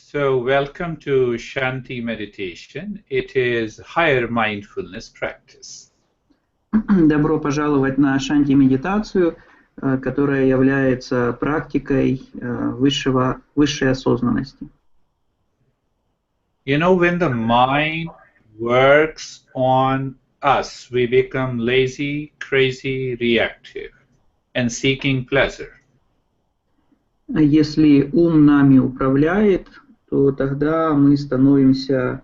So welcome to Shanti Meditation. It is higher mindfulness practice. Добро пожаловать на Шанти Медитацию, которая является практикой высшей осознанности. You know, when the mind works on us, we become lazy, crazy, reactive, and seeking pleasure. Если ум нами управляет, то тогда мы становимся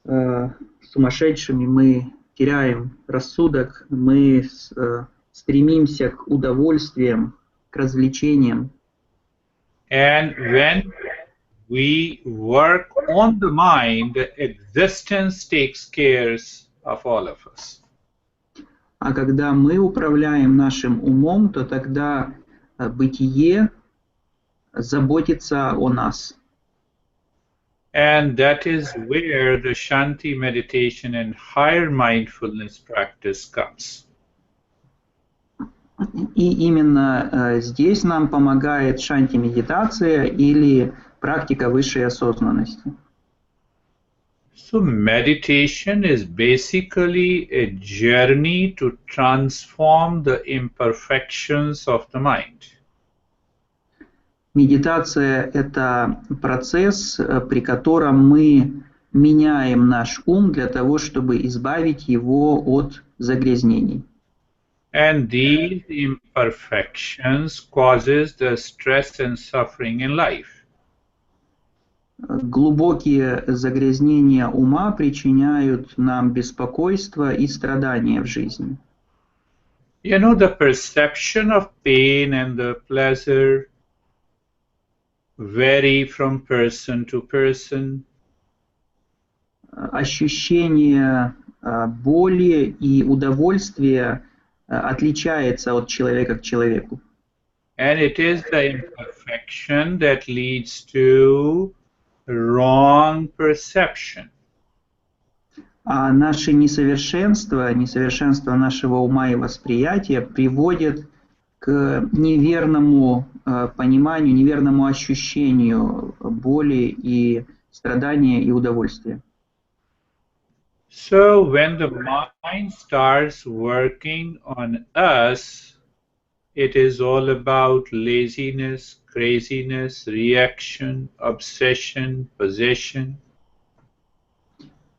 сумасшедшими, мы теряем рассудок, мы стремимся к удовольствиям, к развлечениям. And when we work on the mind, existence takes care of all of us. А когда мы управляем нашим умом, то тогда бытие заботится о нас. And that is where the Shanti meditation and higher mindfulness practice comes. И именно здесь нам помогает шанти-медитация или практика высшей осознанности. So meditation is basically a journey to transform the imperfections of the mind. Медитация – это процесс, при котором мы меняем наш ум для того, чтобы избавить его от загрязнений. And these imperfections causes the stress and suffering in life. Глубокие загрязнения ума причиняют нам беспокойство и страдания в жизни. You know, the perception of pain and the pleasure vary from person to person. Ощущение боли и удовольствия отличается от человека к человеку. And it is the imperfection that leads to wrong perception. А наше несовершенство нашего ума и восприятия приводит к неверному пониманию, неверному ощущению боли и страдания и удовольствия. So when the mind starts working on us, it is all about laziness, craziness, reaction, obsession, possession.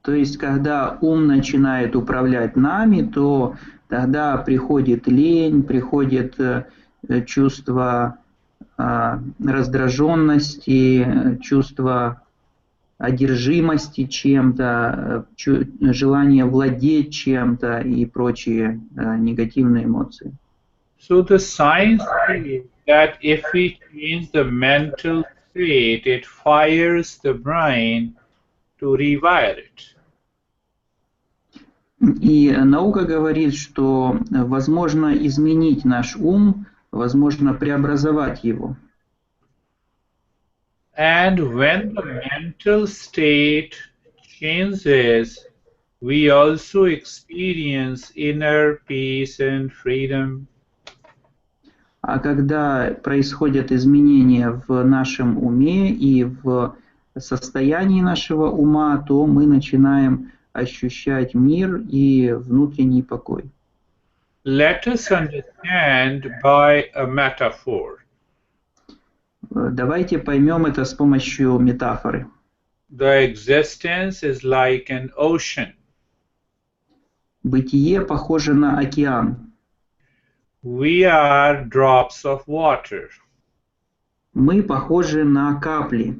То есть, когда ум начинает управлять нами, то тогда приходит лень, приходит чувство раздраженности, чувство одержимости чем-то, желание владеть чем-то и прочие негативные эмоции. So the science is that if we change the mental state, it fires the brain to rewire it. И наука говорит, что возможно изменить наш ум, возможно преобразовать его. And when the mental state changes, we also experience inner peace and freedom. А когда происходят изменения в нашем уме и в состоянии нашего ума, то мы начинаем ощущать мир и внутренний покой. Let us understand by a metaphor. Давайте поймем это с помощью метафоры. The existence is like an ocean. Бытие похоже на океан. We are drops of water. Мы похожи на капли.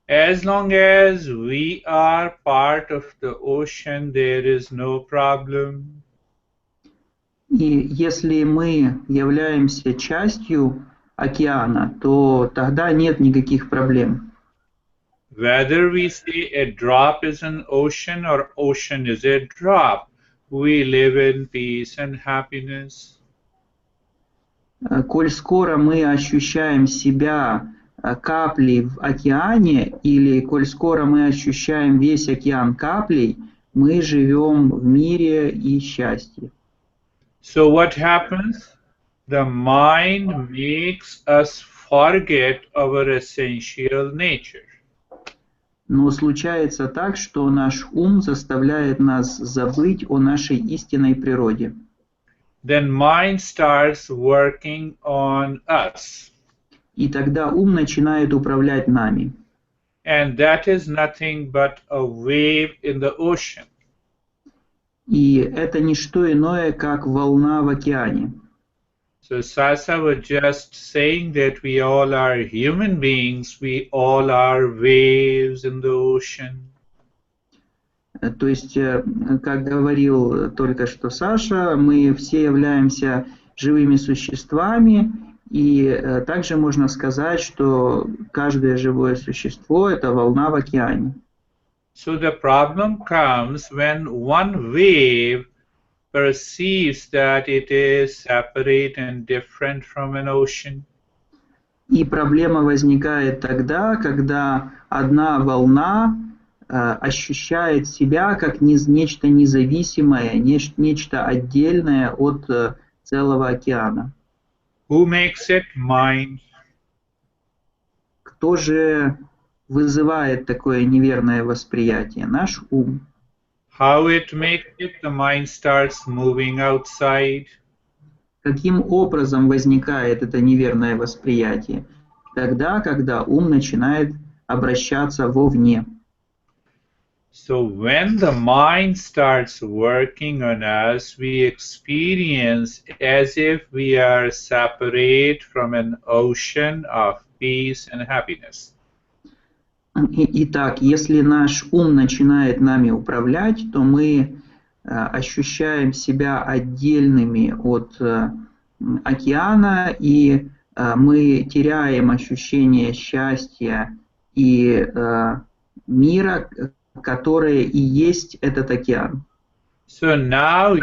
As long as we are part of the ocean, there is no problem. И если мы являемся частью океана, то тогда нет никаких проблем. Whether we say a drop is an ocean or ocean is a drop, we live in peace and happiness. Коль скоро мы ощущаем себя каплей в океане, или коль скоро мы ощущаем весь океан каплей, мы живем в мире и счастье. So what happens? The mind makes us forget our essential nature. Но случается так, что наш ум заставляет нас забыть о нашей истинной природе. Then mind starts working on us. И тогда ум начинает управлять нами. And that is nothing but a wave in the ocean. И это не что иное, как волна в океане. So Sasa was just saying that we all are human beings, we all are waves in the ocean. То есть, как говорил только что Саша, мы все являемся живыми существами, и также можно сказать, что каждое живое существо – это волна в океане. So the problem comes when one wave perceives that it is separate and different from an ocean. И проблема возникает тогда, когда одна волна ощущает себя как нечто независимое, нечто отдельное от целого океана. Who makes it? Mind. Кто же вызывает такое неверное восприятие? Наш ум. How it makes it? The mind starts moving outside. Каким образом возникает это неверное восприятие? Тогда, когда ум начинает обращаться вовне. So when the mind starts working on us, we experience as if we are separate from an ocean of peace and happiness. Итак, если наш ум начинает нами управлять, то мы ощущаем себя отдельными от океана, и мы теряем ощущение счастья и мира, которое и есть этот океан. So now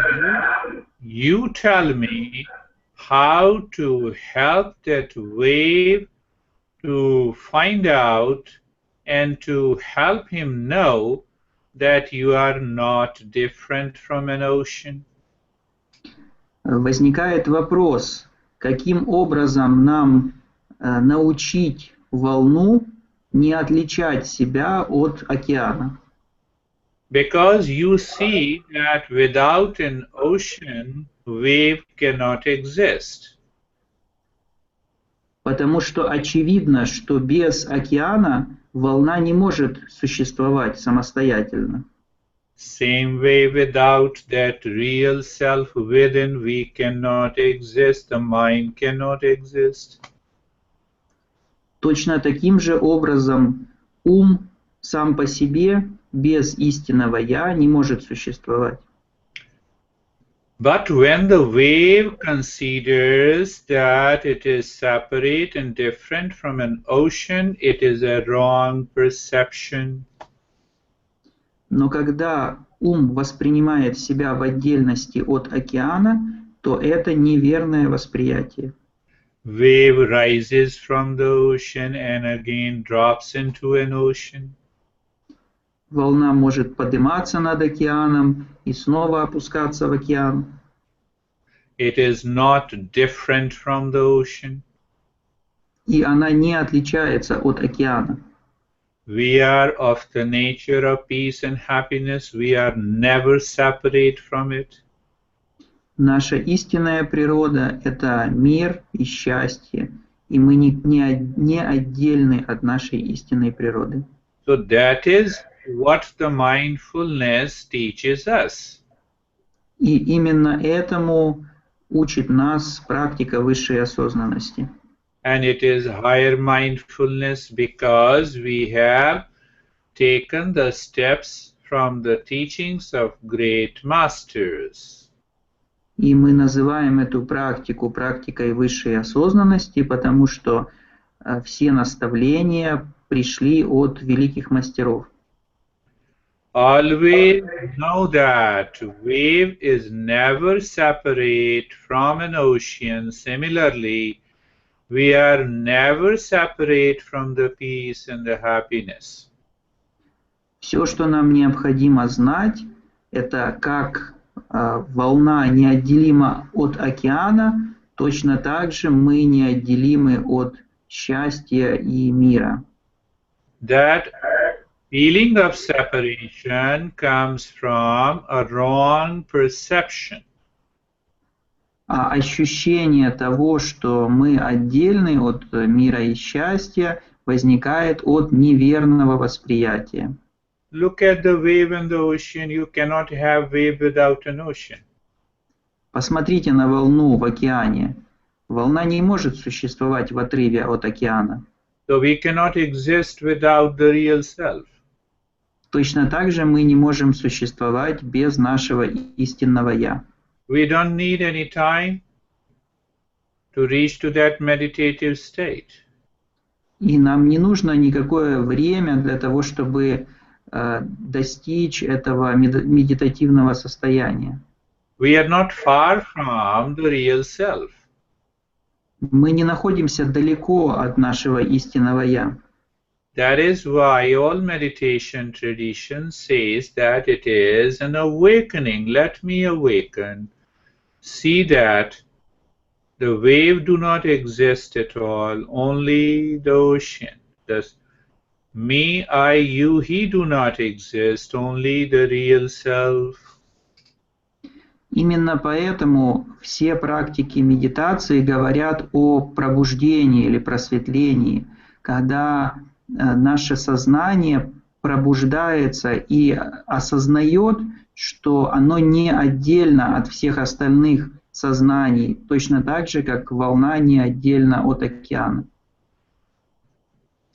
you tell me how to help that wave to find out and to help him know that you are not different from an ocean. Возникает вопрос, каким образом нам научить волну не отличать себя от океана? Because you see that without an ocean, wave cannot exist. Потому что очевидно, что без океана волна не может существовать самостоятельно. Same way without that real self within, we cannot exist, the mind cannot exist. Точно таким же образом ум сам по себе без истинного «я» не может существовать. But when the wave considers that it is separate and different from an ocean, it is a wrong perception. Но когда ум воспринимает себя в отдельности от океана, то это неверное восприятие. Wave rises from the ocean and again drops into an ocean. Волна может подниматься над океаном и снова опускаться в океан. It is not different from the ocean. И она не отличается от океана. We are of the nature of peace and happiness. We are never separate from it. Наша истинная природа – это мир и счастье, и мы не отдельны от нашей истинной природы. So that is what the mindfulness teaches us. И именно этому учит нас практика высшей осознанности. And it is higher mindfulness because we have taken the steps from the teachings of great masters. И мы называем эту практику практикой высшей осознанности, потому что все наставления пришли от великих мастеров. Always know that wave is never separate from an ocean. Similarly, we are never separate from the peace and the happiness. Все, что нам необходимо знать, это как волна неотделима от океана, точно так же мы неотделимы от счастья и мира. That feeling of separation comes from a wrong perception. А ощущение того, что мы отдельны от мира и счастья, возникает от неверного восприятия. Look at the wave in the ocean. You cannot have wave without an ocean. Посмотрите на волну в океане. Волна не может существовать в отрыве от океана. So we cannot exist without the real self. Точно так же мы не можем существовать без нашего истинного «Я». We don't need any time to reach to that meditative state. И нам не нужно никакое время для того, чтобы достичь этого медитативного состояния. We are not far from the real self. Мы не находимся далеко от нашего истинного «Я». That is why all meditation tradition says that it is an awakening. Let me awaken. See that the wave do not exist at all, only the ocean. Thus, me, I, you, he do not exist, only the real self. Именно поэтому все практики медитации говорят о пробуждении или просветлении, когда наше сознание пробуждается и осознает, что оно не отдельно от всех остальных сознаний, точно так же, как волна не отдельно от океана.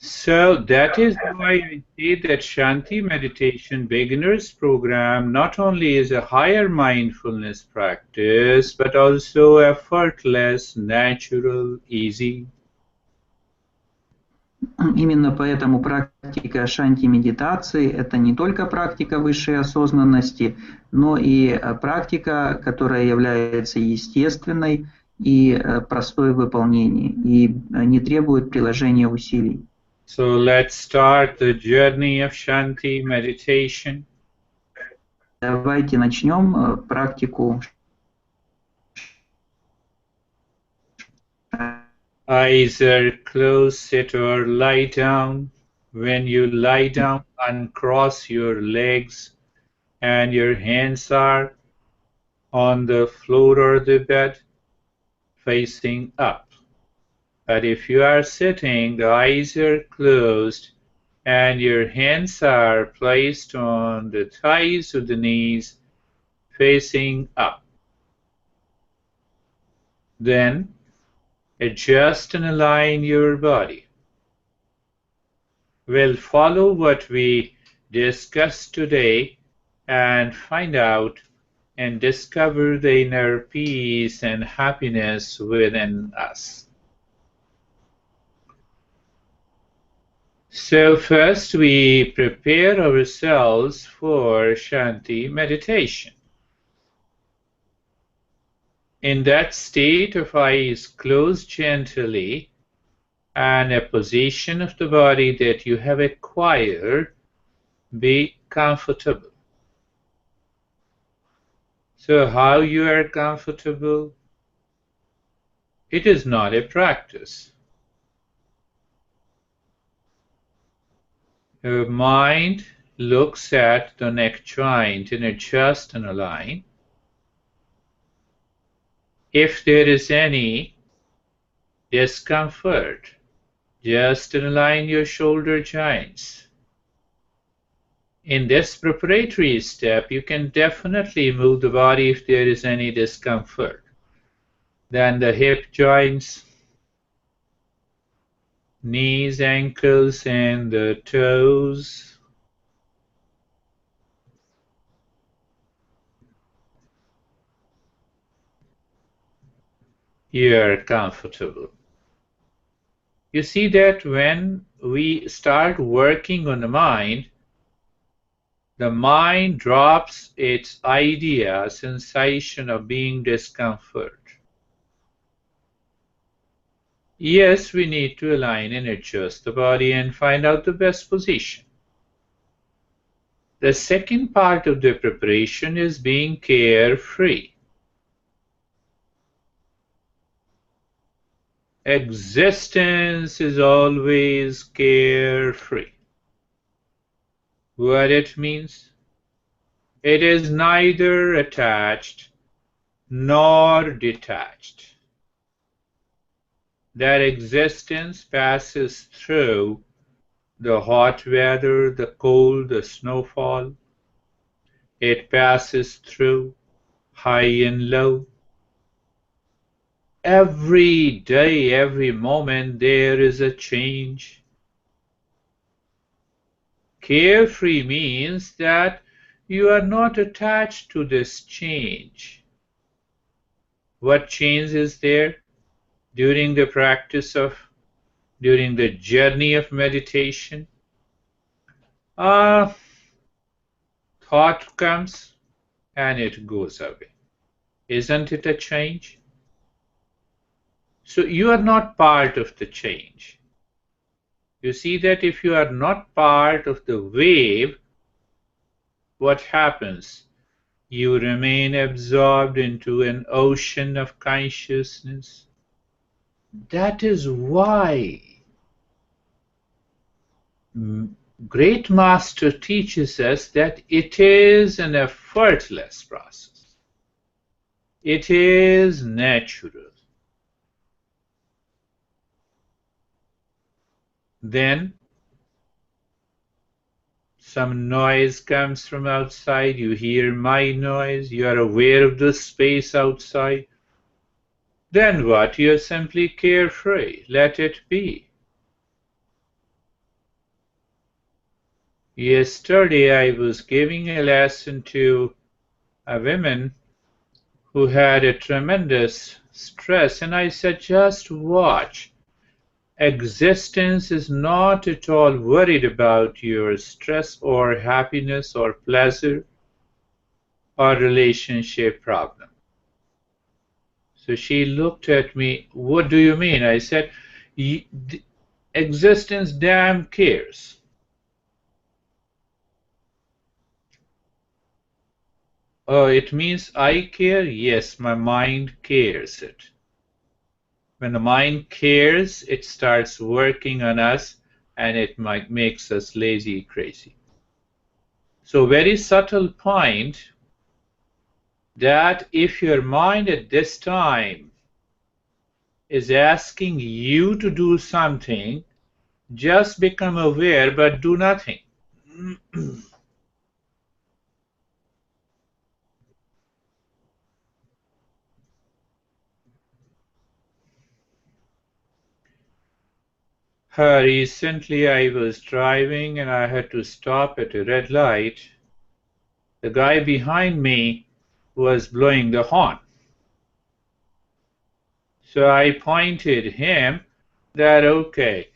So that is why I say that Shanti Meditation Beginners Program not only is a higher mindfulness practice, but also effortless, natural, easy. Именно поэтому практика шанти-медитации – это не только практика высшей осознанности, но и практика, которая является естественной и простой в выполнении, и не требует приложения усилий. So let's start the journey of Shanti Meditation. Давайте начнем практику. Eyes are closed, sit or lie down. When you lie down, uncross your legs and your hands are on the floor or the bed facing up. But if you are sitting, the eyes are closed and your hands are placed on the thighs or the knees facing up. Then adjust and align your body. We'll follow what we discussed today and find out and discover the inner peace and happiness within us. So first we prepare ourselves for Shanti meditation. In that state of eyes closed gently and a position of the body that you have acquired, be comfortable. So how you are comfortable? It is not a practice. Your mind looks at the neck joint and adjusts and align. If there is any discomfort, just align your shoulder joints. In this preparatory step, you can definitely move the body if there is any discomfort. Then the hip joints, knees, ankles, and the toes. You are comfortable. You see that when we start working on the mind drops its idea, sensation of being discomfort. Yes, we need to align and adjust the body and find out the best position. The second part of the preparation is being carefree. Existence is always carefree. What it means? It is neither attached nor detached. That existence passes through the hot weather, the cold, the snowfall. It passes through high and low. Every day, every moment, there is a change. Carefree means that you are not attached to this change. What change is there during the during the journey of meditation? Thought comes and it goes away. Isn't it a change? So you are not part of the change. You see that if you are not part of the wave, what happens? You remain absorbed into an ocean of consciousness. That is why Great Master teaches us that it is an effortless process. It is natural. Then some noise comes from outside, you hear my noise, you are aware of the space outside. Then what? You are simply carefree. Let it be. Yesterday I was giving a lesson to a woman who had a tremendous stress, and I said, just watch. Existence is not at all worried about your stress or happiness or pleasure or relationship problem. So she looked at me, what do you mean? I said, existence damn cares. Oh, it means I care? Yes, my mind cares it. When the mind cares, it starts working on us and it makes us lazy, crazy. So very subtle point that if your mind at this time is asking you to do something, just become aware but do nothing. Recently I was driving and I had to stop at a red light. The guy behind me was blowing the horn. So I pointed him that, okay,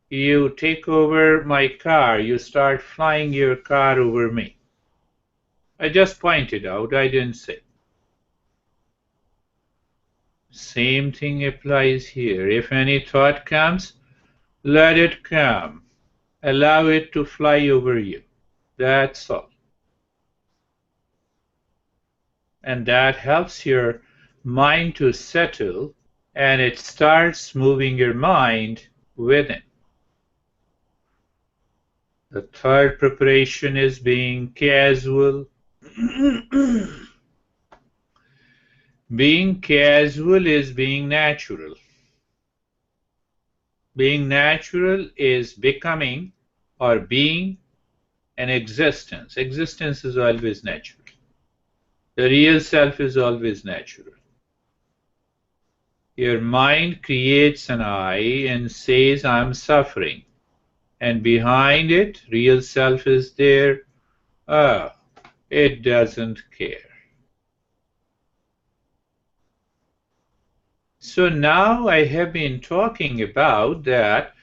you take over my car, you start flying your car over me. I just pointed out, I didn't say. Same thing applies here. If any thought comes, let it come. Allow it to fly over you. That's all. And that helps your mind to settle and it starts moving your mind within. The third preparation is being casual. Being casual is being natural. Being natural is becoming or being an existence. Existence is always natural. The real self is always natural. Your mind creates an I and says, I'm suffering. And behind it, real self is there. Ah, it doesn't care. So now I have been talking about that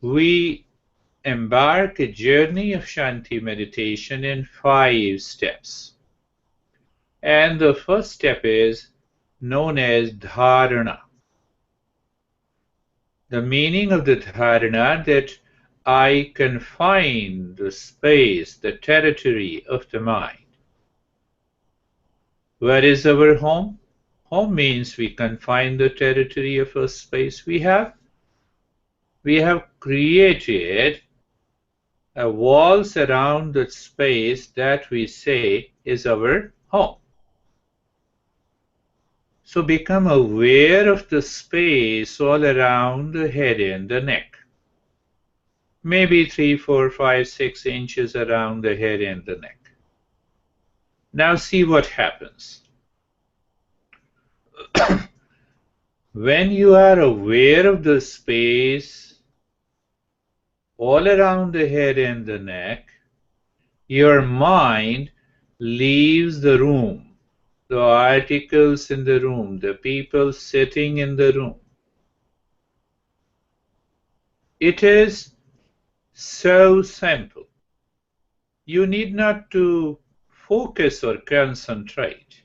we embark a journey of Shanti meditation in 5 steps. And the first step is known as dharana. The meaning of the dharana that I confine the space, the territory of the mind. Where is our home? Home means we confine the territory of a space. We have created a walls around the space that we say is our home. So become aware of the space all around the head and the neck. Maybe 3, 4, 5, 6 inches around the head and the neck. Now see what happens. When you are aware of the space all around the head and the neck, your mind leaves the room, the articles in the room, the people sitting in the room. It is so simple. You need not to focus or concentrate.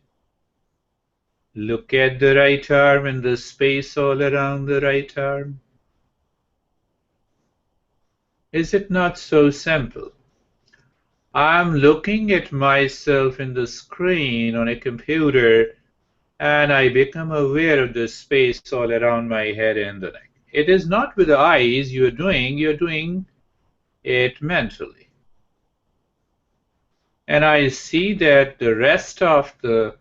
Look at the right arm and the space all around the right arm. Is it not so simple? I'm looking at myself in the screen on a computer and I become aware of the space all around my head and the neck. It is not with the eyes you're doing it mentally. And I see that the rest of the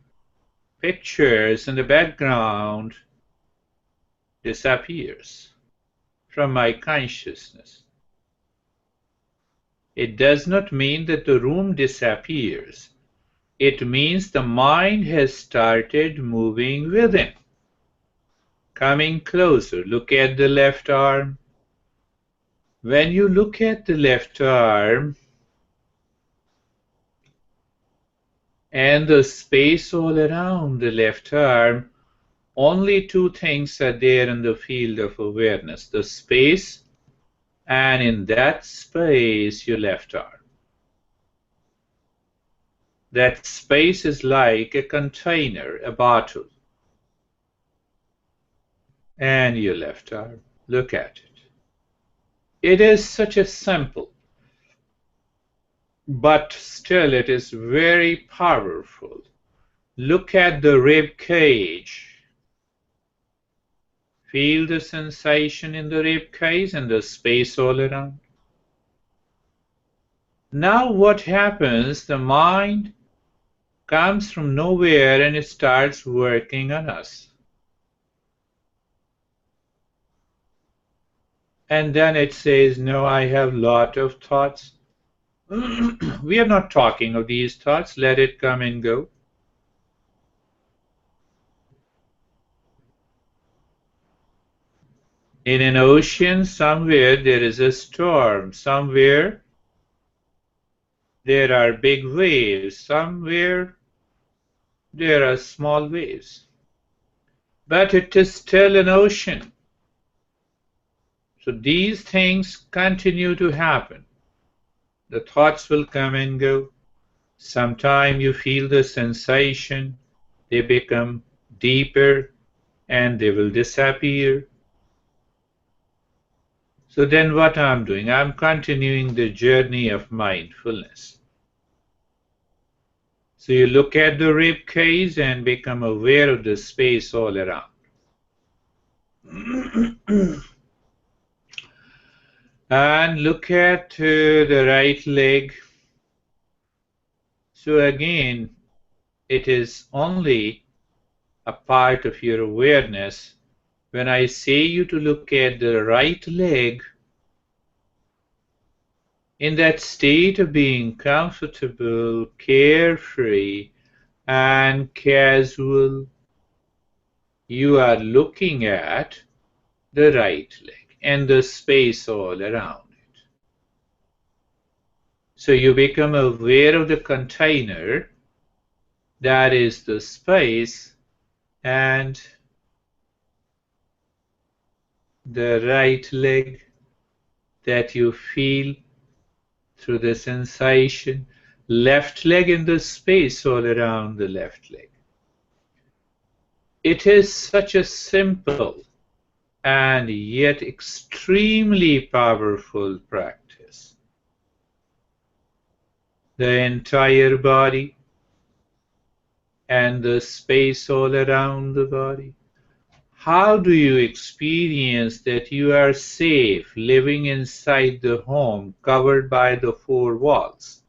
pictures in the background disappears from my consciousness. It does not mean that the room disappears. It means the mind has started moving within, coming closer. Look at the left arm. When you look at the left arm and the space all around the left arm, only two things are there in the field of awareness, the space and in that space your left arm. That space is like a container, a bottle. And your left arm, look at it. It is such a simple, but still it is very powerful. Look at the rib cage. Feel the sensation in the rib cage and the space all around. Now what happens? The mind comes from nowhere and it starts working on us. And then it says, no, I have a lot of thoughts. We are not talking of these thoughts. Let it come and go. In an ocean, somewhere there is a storm. Somewhere there are big waves. Somewhere there are small waves. But it is still an ocean. So these things continue to happen. The thoughts will come and go. Sometime you feel the sensation. They become deeper and they will disappear. So then what I'm doing? I'm continuing the journey of mindfulness. So you look at the rib cage and become aware of the space all around. And look at the right leg. So again, it is only a part of your awareness. When I say you to look at the right leg, in that state of being comfortable, carefree, and casual, you are looking at the right leg and the space all around it. So you become aware of the container, that is the space, and the right leg that you feel through the sensation, left leg in the space all around the left leg. It is such a simple and yet extremely powerful practice. The entire body and the space all around the body. How do you experience that you are safe living inside the home covered by the four walls?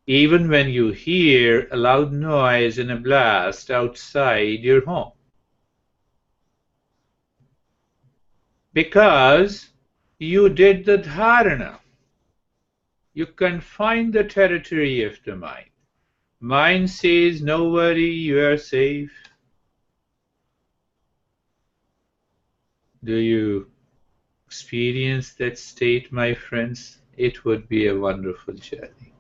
Even when you hear a loud noise and a blast outside your home. Because you did the dharana. You confine the territory of the mind. Mind says, no worry, you are safe. Do you experience that state, my friends? It would be a wonderful journey.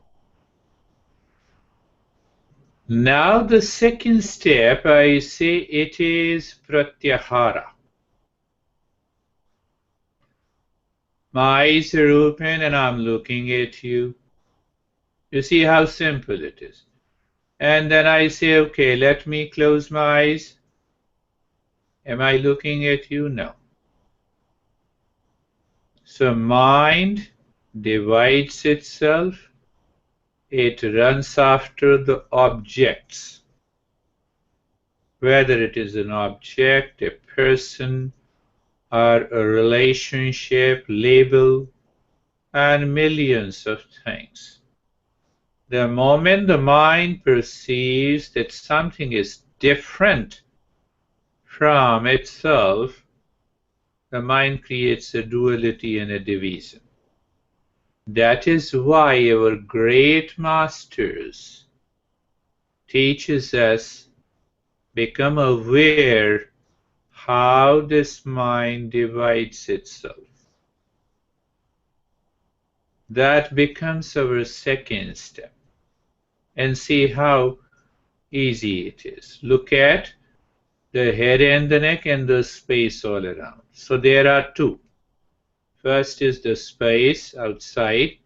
Now the second step, I say it is pratyahara. My eyes are open and I'm looking at you. You see how simple it is. And then I say, okay, let me close my eyes. Am I looking at you? No. So mind divides itself. It runs after the objects. Whether it is an object, a person, or a relationship, label, and millions of things. The moment the mind perceives that something is different from itself, the mind creates a duality and a division. That is why our great masters teaches us become aware how this mind divides itself. That becomes our second step. And see how easy it is. Look at the head and the neck and the space all around. So there are two. First is the space outside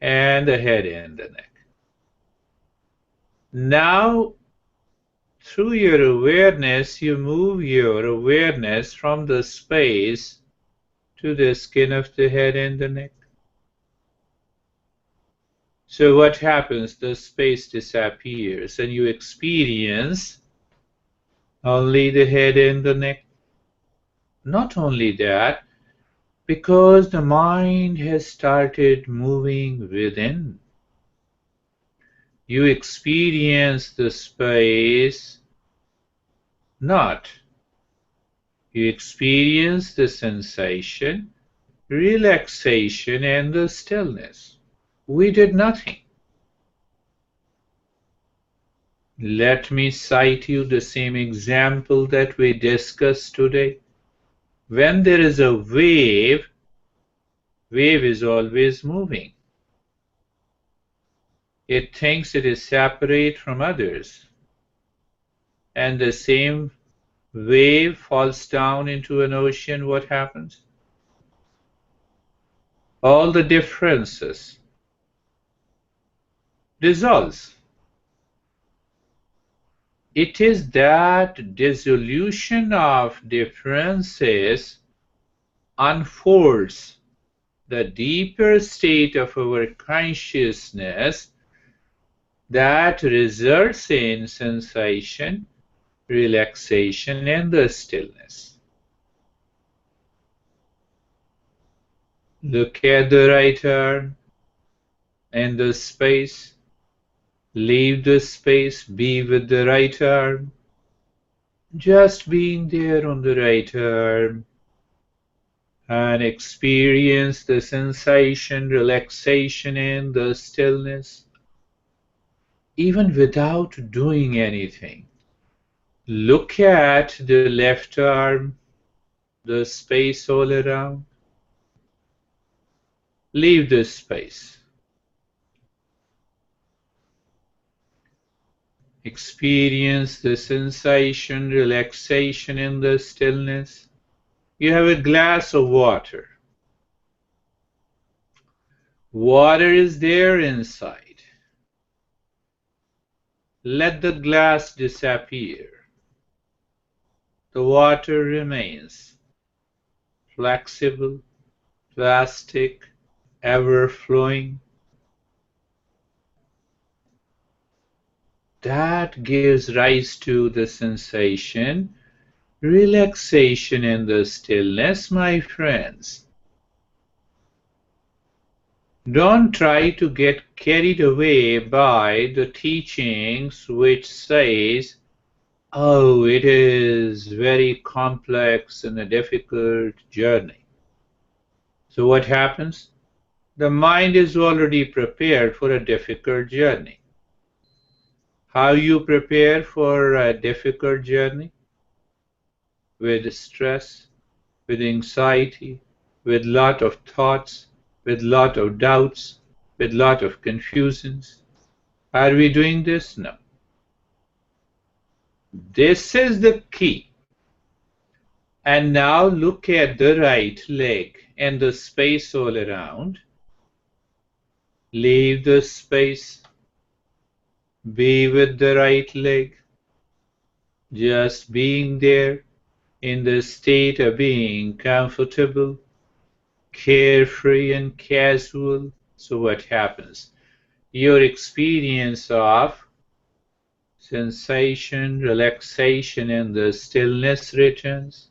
and the head and the neck. Now, through your awareness, you move your awareness from the space to the skin of the head and the neck. So what happens? The space disappears and you experience only the head and the neck. Not only that, because the mind has started moving within. You experience the space not. You experience the sensation, relaxation, and the stillness. We did nothing. Let me cite you the same example that we discussed today. When there is a wave is always moving. It thinks it is separate from others. And the same wave falls down into an ocean, what happens? All the differences dissolves. It is that dissolution of differences unfolds the deeper state of our consciousness that results in sensation, relaxation, and the stillness. Look at the right arm and the space. Leave the space, be with the right arm. Just being there on the right arm and experience the sensation, relaxation, and the stillness, even without doing anything. Look at the left arm, the space all around. Leave the space. Experience the sensation, relaxation, and the stillness. You have a glass of water. Water is there inside. Let the glass disappear. The water remains flexible, plastic, ever flowing. that gives rise to the sensation, relaxation and the stillness, my friends. Don't try to get carried away by the teachings which says, oh, it is very complex and a difficult journey. So what happens? The mind is already prepared for a difficult journey. How you prepare for a difficult journey? With stress, with anxiety, with lot of thoughts, with lot of doubts, with lot of confusions. Are we doing this? No. This is the key. And now look at the right leg and the space all around. Leave the space. Be with the right leg. Just being there in the state of being comfortable, carefree and casual. So what happens? Your experience of sensation, relaxation and the stillness returns.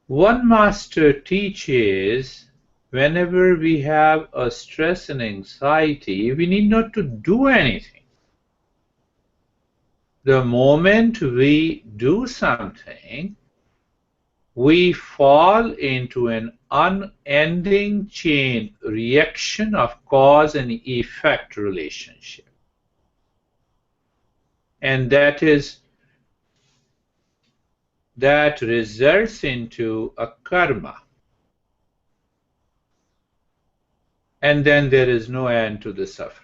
One master teaches whenever we have a stress and anxiety, we need not to do anything. The moment we do something, we fall into an unending chain reaction of cause and effect relationship. And that results into a karma. And then there is no end to the suffering.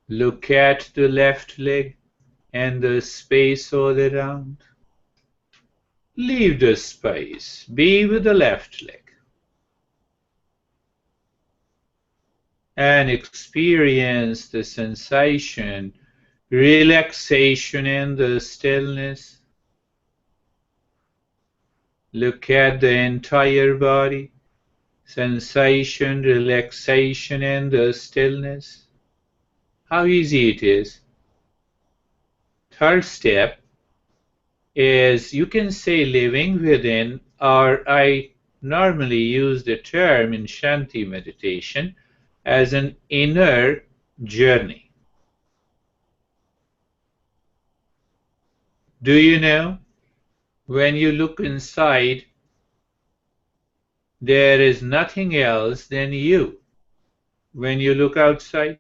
Look at the left leg and the space all around. Leave the space. Be with the left leg. And experience the sensation, relaxation and the stillness. Look at the entire body, sensation, relaxation and the stillness. How easy it is. Third step is, you can say, living within, or I normally use the term in Shanti Meditation as an inner journey. Do you know, when you look inside, there is nothing else than you. When you look outside,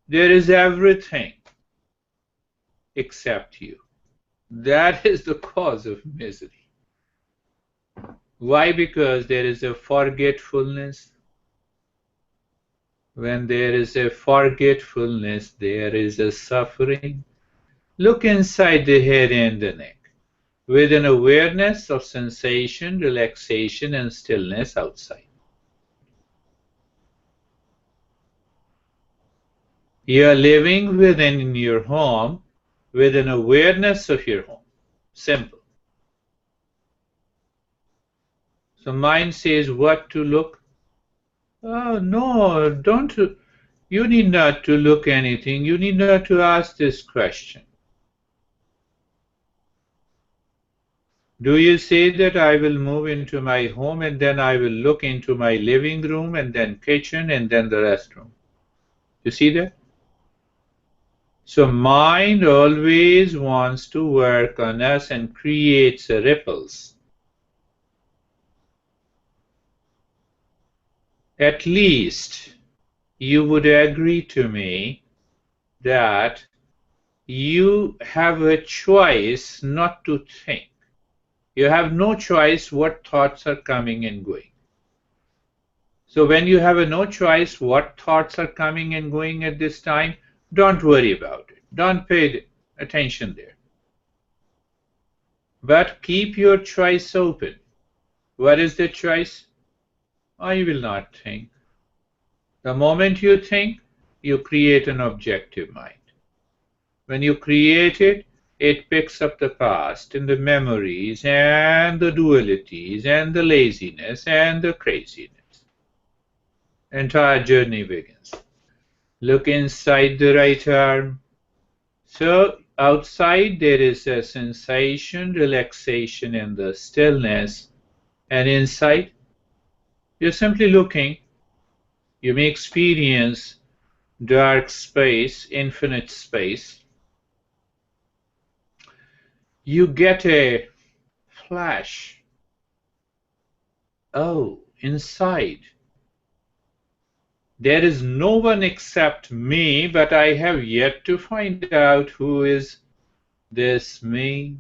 there is everything except you. That is the cause of misery. Why? Because there is a forgetfulness. When there is a forgetfulness, there is a suffering. Look inside the head and the neck, with an awareness of sensation, relaxation, and stillness outside. You are living within your home with an awareness of your home. Simple. So mind says what to look. Oh, no, don't. You need not to look anything. You need not to ask this question. Do you say that I will move into my home and then I will look into my living room and then kitchen and then the restroom? You see that? So mind always wants to work on us and creates ripples. At least you would agree to me that you have a choice not to think. You have no choice what thoughts are coming and going. So when you have no choice what thoughts are coming and going at this time, don't worry about it. Don't pay attention there. But keep your choice open. What is the choice? I will not think. The moment you think, you create an objective mind. When you create it, it picks up the past and the memories and the dualities and the laziness and the craziness. Entire journey begins. Look inside the right arm. So outside there is a sensation, relaxation in the stillness, and inside you're simply looking. You may experience dark space, infinite space. You get a flash. Oh, inside. There is no one except me, but I have yet to find out who is this me.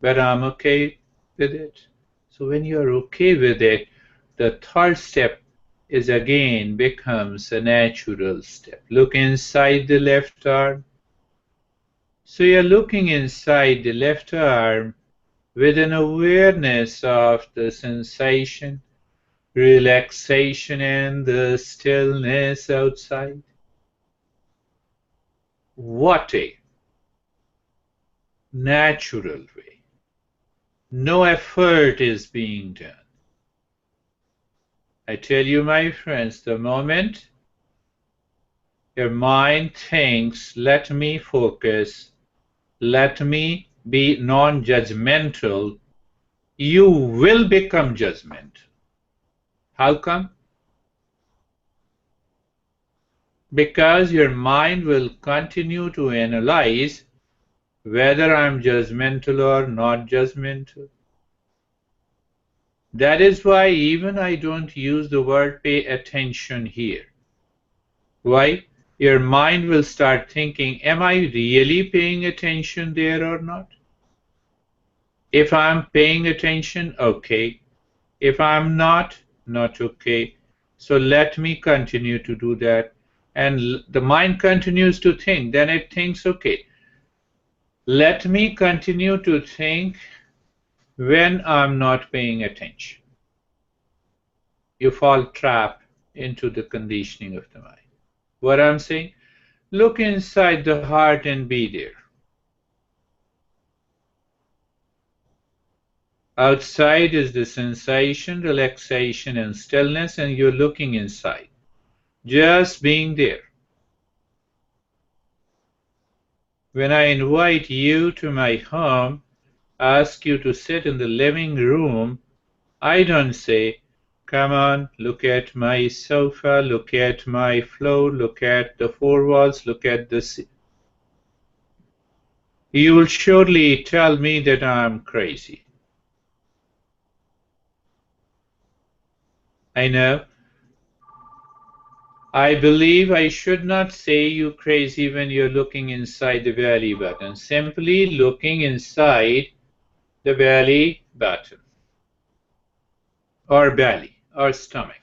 But I'm okay with it. So when you're okay with it, the third step is again becomes a natural step. Look inside the left arm. So you're looking inside the left arm with an awareness of the sensation, relaxation, and the stillness outside. What a natural way. No effort is being done. I tell you, my friends, the moment your mind thinks, let me focus, let me be non-judgmental, you will become judgmental. How come? Because your mind will continue to analyze whether I'm judgmental or not judgmental. That is why even I don't use the word pay attention here. Why? Your mind will start thinking, am I really paying attention there or not? If I'm paying attention, okay. If I'm not, not okay. So let me continue to do that. And the mind continues to think. Then it thinks, okay, let me continue to think when I'm not paying attention. You fall trap into the conditioning of the mind. What I'm saying? Look inside the heart and be there. Outside is the sensation, relaxation, and stillness, and you're looking inside. Just being there. When I invite you to my home, ask you to sit in the living room, I don't say, come on, look at my sofa, look at my floor, look at the four walls, look at the sea. You will surely tell me that I'm crazy. I know. I believe I should not say you crazy when you're looking inside the belly button. Simply looking inside the belly button or belly or stomach.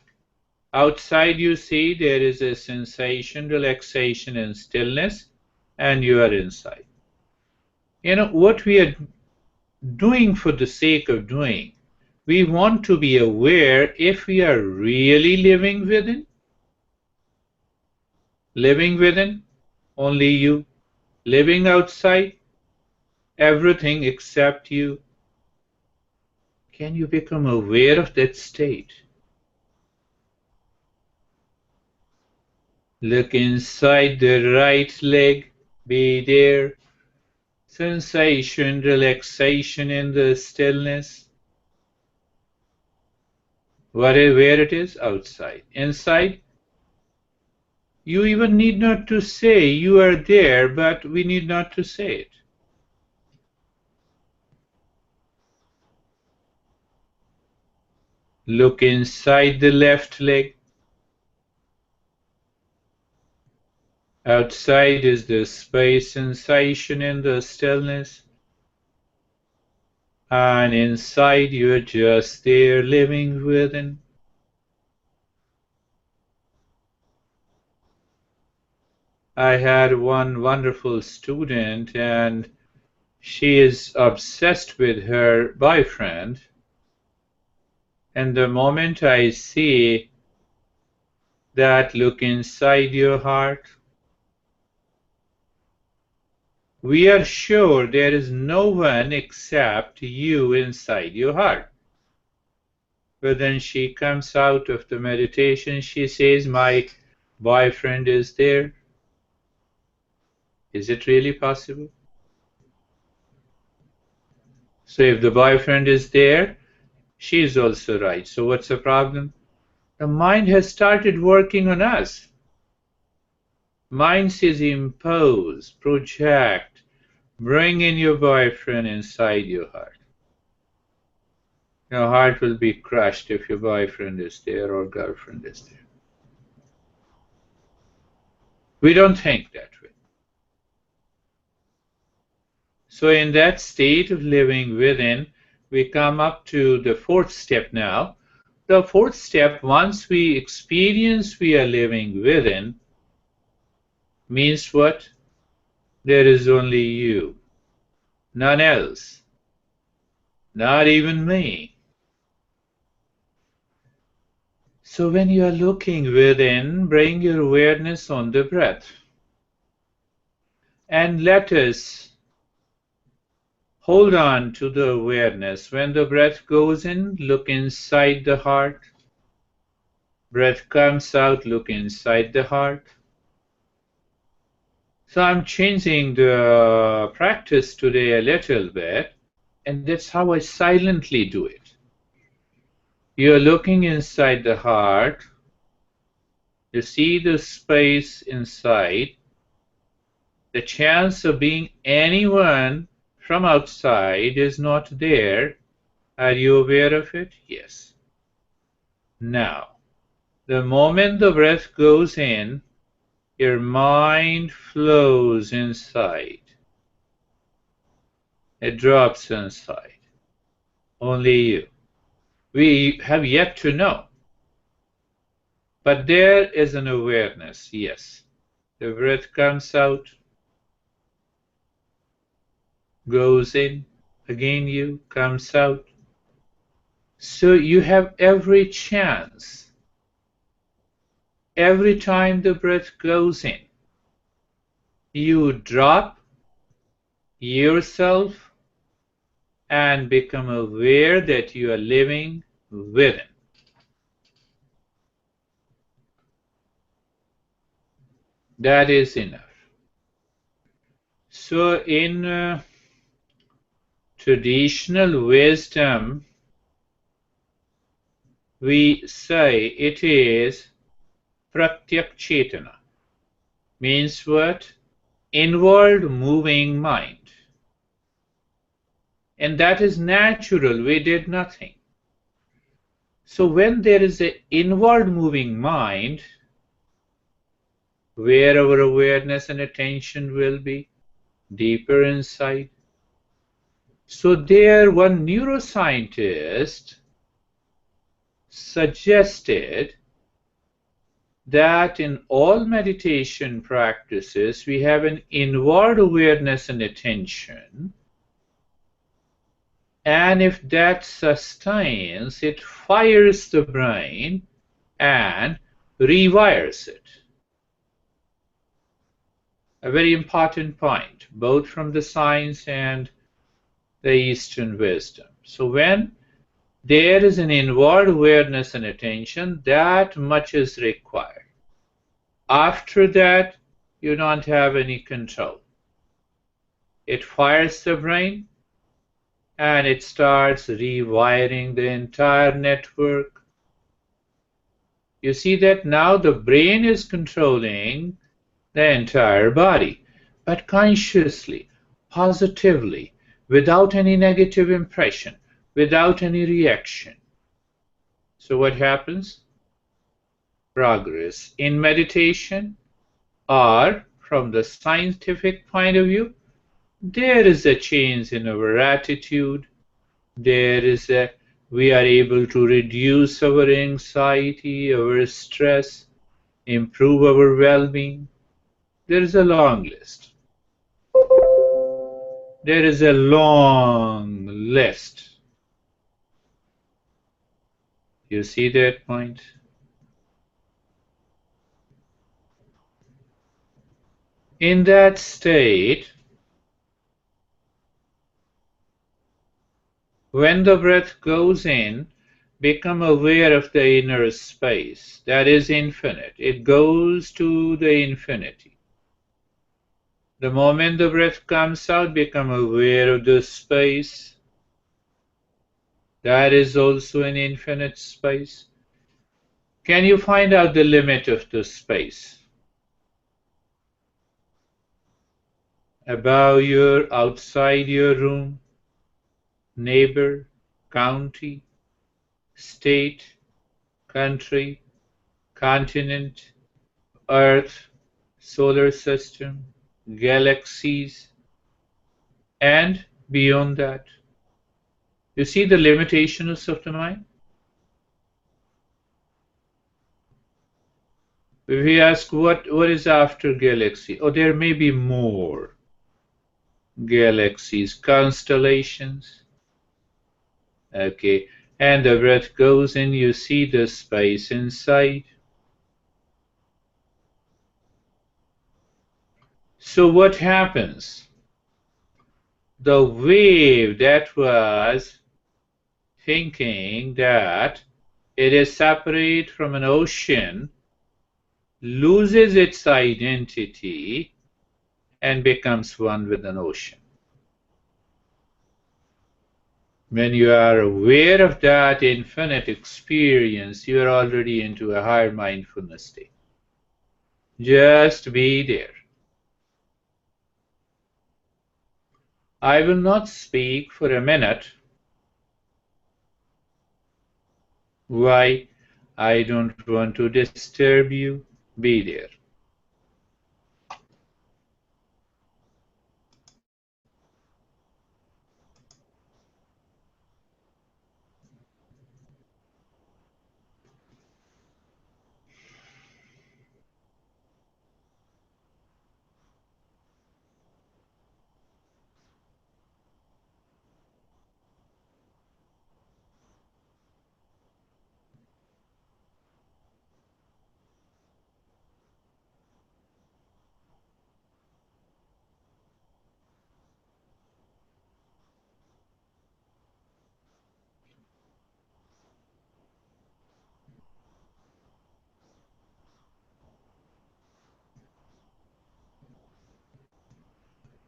Outside you see there is a sensation, relaxation and stillness, and you are inside. You know what we are doing for the sake of doing. We want to be aware if we are really living within. Living within, only you. Living outside, everything except you. Can you become aware of that state? Look inside the right leg, be there. Sensation, relaxation in the stillness. Where it is, outside. Inside, you even need not to say you are there, but we need not to say it. Look inside the left leg. Outside is the space, sensation in the stillness. And inside you're just there living within. I had one wonderful student and she is obsessed with her boyfriend. And the moment I see that look inside your heart, we are sure there is no one except you inside your heart. But then she comes out of the meditation, she says, my boyfriend is there. Is it really possible? So if the boyfriend is there, she is also right. So what's the problem? The mind has started working on us. Mind says impose, project, bring in your boyfriend inside your heart. Your heart will be crushed if your boyfriend is there or girlfriend is there. We don't think that way. So in that state of living within, we come up to the fourth step now. The fourth step, once we experience we are living within, means what? There is only you, none else, not even me. So when you are looking within, bring your awareness on the breath. And let us hold on to the awareness. When the breath goes in, look inside the heart. Breath comes out, look inside the heart. So I'm changing the practice today a little bit, and that's how I silently do it. You're looking inside the heart. You see the space inside. The chance of being anyone from outside is not there. Are you aware of it? Yes. Now, the moment the breath goes in, your mind flows inside. It drops inside. Only you. We have yet to know. But there is an awareness, yes. The breath comes out, goes in, again you, comes out. So you have every chance. Every time the breath goes in, you drop yourself and become aware that you are living within. That is enough. So in traditional wisdom, we say it is pratyak chetana. Means what? Inward moving mind. And that is natural. We did nothing. So when there is an inward moving mind, where our awareness and attention will be? Deeper inside. So there one neuroscientist suggested that in all meditation practices we have an inward awareness and attention, and if that sustains, it fires the brain and rewires it. A very important point, both from the science and the Eastern wisdom. So when there is an inward awareness and attention, that much is required. After that, you don't have any control. It fires the brain and it starts rewiring the entire network. You see that now the brain is controlling the entire body, but consciously, positively, without any negative impression, without any reaction. So what happens? Progress in meditation, or from the scientific point of view, there is a change in our attitude. We are able to reduce our anxiety, our stress, improve our well-being. There is a long list. There is a long list. You see that point? In that state, when the breath goes in, Become aware of the inner space that is infinite. It goes to the infinity. The moment the breath comes out, become aware of the space. That is also an infinite space. Can you find out the limit of the space? Above your, outside your room, neighbor, county, state, country, continent, Earth, solar system, galaxies, and beyond that. You see the limitations of the mind? If we ask what is after galaxy, oh, there may be more galaxies, constellations. Okay, and the breath goes in, you see the space inside. So what happens? The wave that was thinking that it is separate from an ocean loses its identity and becomes one with an ocean. When you are aware of that infinite experience, you are already into a higher mindfulness state. Just be there. I will not speak for a minute. Why? I don't want to disturb you. Be there.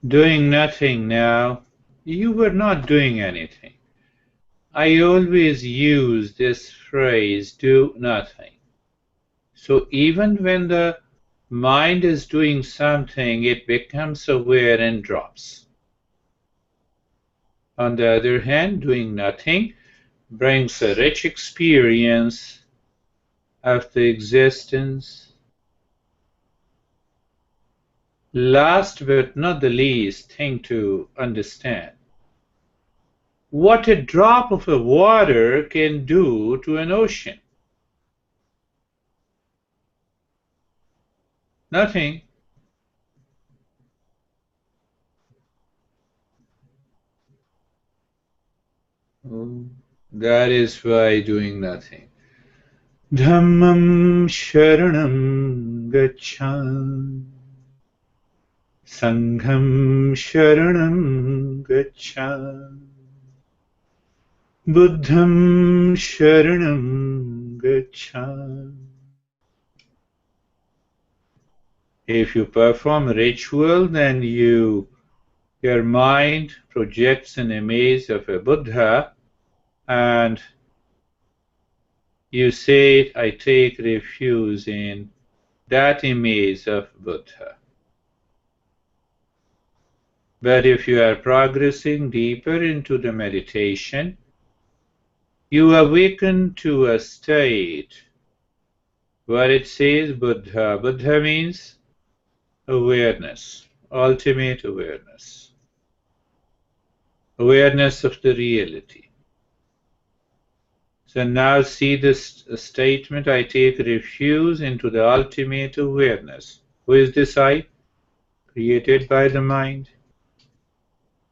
Doing nothing now. You were not doing anything. I always use this phrase, do nothing. So even when the mind is doing something, it becomes aware and drops. On the other hand, doing nothing brings a rich experience of the existence. Last but not the least thing to understand, what a drop of water can do to an ocean. Nothing. That is why doing nothing. Dhammam sharanam gacchami. Sangham sharanam gacchami. Buddham sharanam gacchami. If you perform ritual, then your mind projects an image of a Buddha and you say, I take refuge in that image of Buddha. But if you are progressing deeper into the meditation, you awaken to a state where it says Buddha. Buddha means awareness, ultimate awareness, awareness of the reality. So now see this statement, I take refuge into the ultimate awareness. Who is this I? Created by the mind.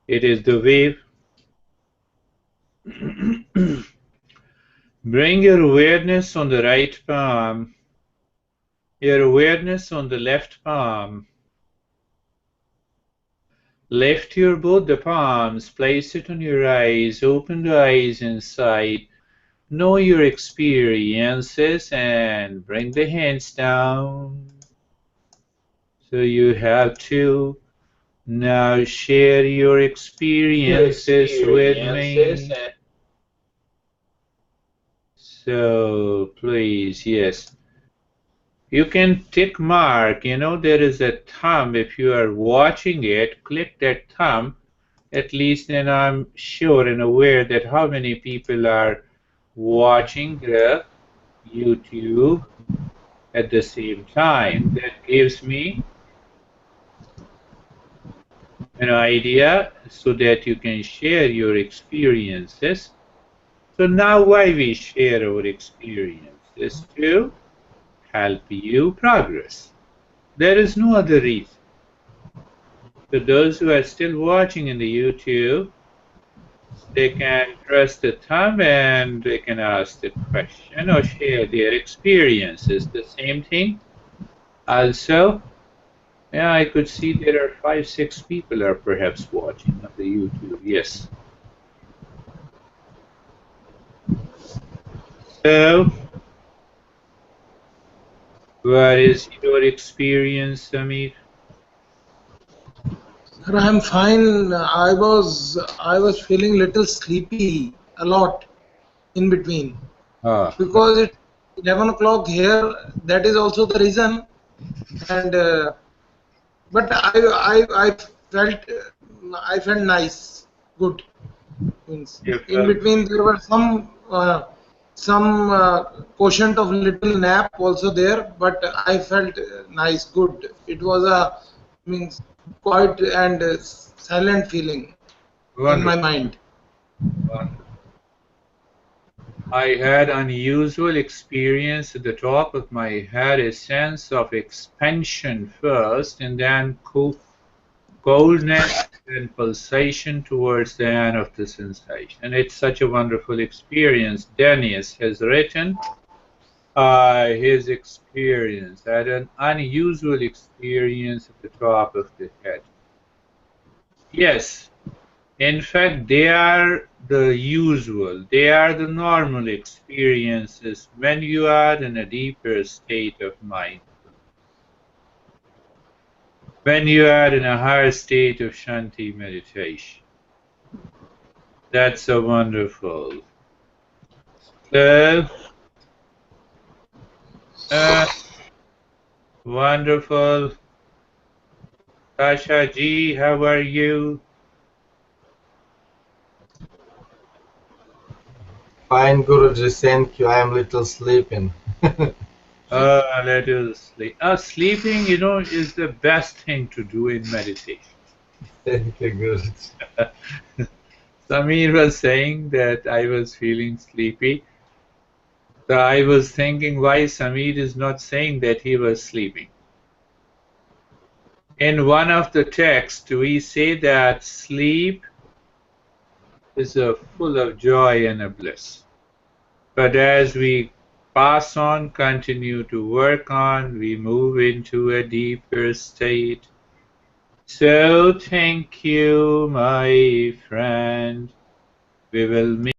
It is the wave. Bring your awareness on the right palm, your awareness on the left palm. Lift your both the palms, place it on your eyes, open the eyes inside, know your experiences and bring the hands down. So you have to now share your experiences with me. So please, yes. You can tick mark, there is a thumb. If you are watching it, click that thumb. At least then I'm sure and aware that how many people are watching the YouTube at the same time. That gives me an idea so that you can share your experiences. So now why we share our experiences? To help you progress. There is no other reason. So those who are still watching in the YouTube, they can press the thumb and they can ask the question or share their experiences. The same thing. Also, yeah, I could see there are 5, 6 people are perhaps watching on the YouTube. Yes. So, what is your experience, Samir? Sir, I'm fine. I was feeling little sleepy a lot in between Ah, because it's 11 o'clock here. That is also the reason. And but I felt I felt nice, good. Means you in felt between there were some quotient of little nap also there, but I felt nice, good. It was a means quiet and silent feeling in my wonderful, mind. wonderful. I had unusual experience at the top of my head, a sense of expansion first, and then coldness and pulsation towards the end of the sensation. It's such a wonderful experience. Dennis has written his experience, had an unusual experience at the top of the head. Yes, in fact, they are the usual, they are the normal experiences when you are in a deeper state of mind, when you are in a higher state of Shanti meditation. That's so wonderful. So, uh, wonderful. Tasha ji, how are you? Fine, Guruji, thank you. I am little sleeping. Let us sleep. Sleeping, is the best thing to do in meditation. Thank you, Guruji. Samir was saying that I was feeling sleepy. So I was thinking why Samir is not saying that he was sleeping. In one of the texts, we say that sleep is full of joy and a bliss. But as we pass on, continue to work on, we move into a deeper state. So thank you, my friend. We will meet.